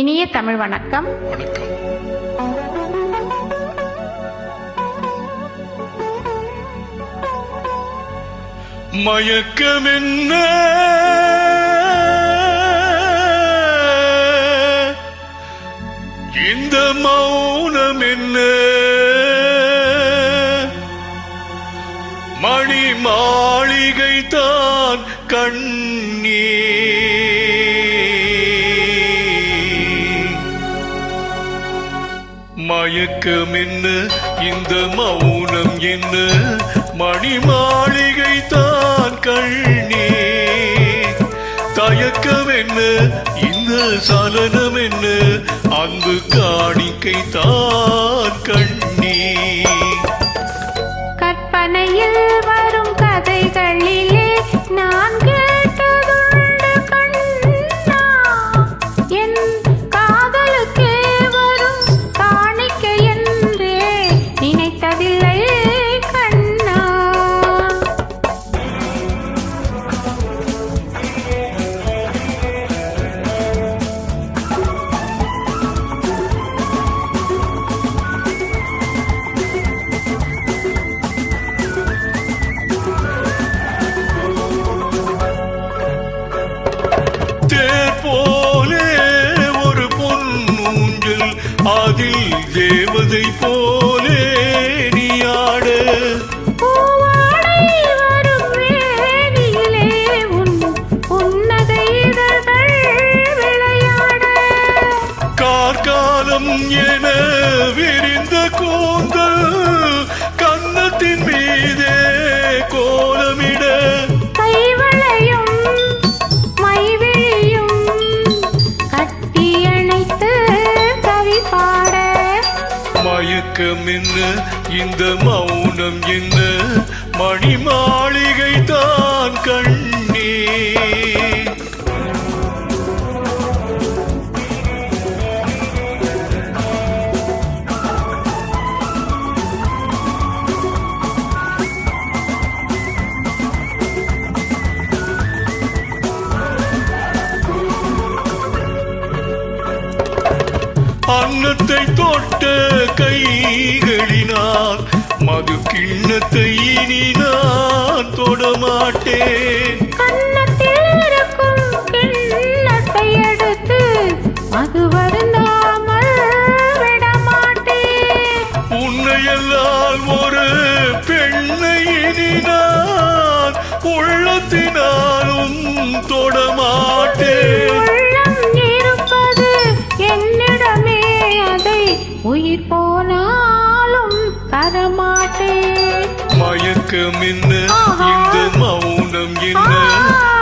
இனிய தமிழ் வணக்கம். மயக்கம் என்ன இந்த மௌனம் என்ன மணி மாளிகை தான் கண்ணீ மயக்கம் என்ன இந்த மௌனம் என்ன மணி மாளிகை தான் கண்ணீ தயக்கம் என்ன இந்த சலனம் என்ன அன்பு காணிக்கை தான் கண்ணீ கற்பனையில் வரும் கதைகளிலே நான் கேட்டதுண்டு கண்ணா, என் காதலுக்கே வரும் காணிக்கை என்றே நினைத்ததில்லை கண்ணா. போலே ஒரு பொன்னூஞ்சல் அதில் தேவதை போலே நீயாட கார்காலம் என விரிந்த கூந்தல் கன்னத்தின் மீதே கோலமிட மயக்கம் என்ன இந்த மௌனம் என்ன மணி மாளிகை தான் கண்ணே அன்னத்தை தொட்ட கைகளினால் மது கிண்ணத்தை இனி நான் தொடமாட்டேன். கன்னத்தில் இருக்கும் கிண்ணத்தை எடுத்து மது வருந்தாமல் விடமாட்டேன். உன்னையெல்லாம் ஒரு பெண்ணை இனி நான் உள்ளத்தினாலும் தொடமாட்டேன். உயிர் போனாலும் தரமாட்டேன். மயக்கம் என்ன இந்த மௌனம் என்ன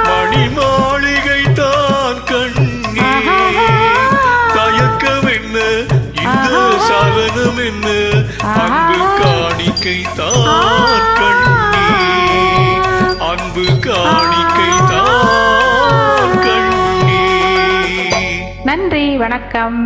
மணி மாளிகை தான் கண்ணே தயக்கம் என்ன இந்த சலனம் என்ன அன்பு காணிக்கை தான் கண்ணே அன்பு காணிக்கை தான் கண்ணே. நன்றி, வணக்கம்.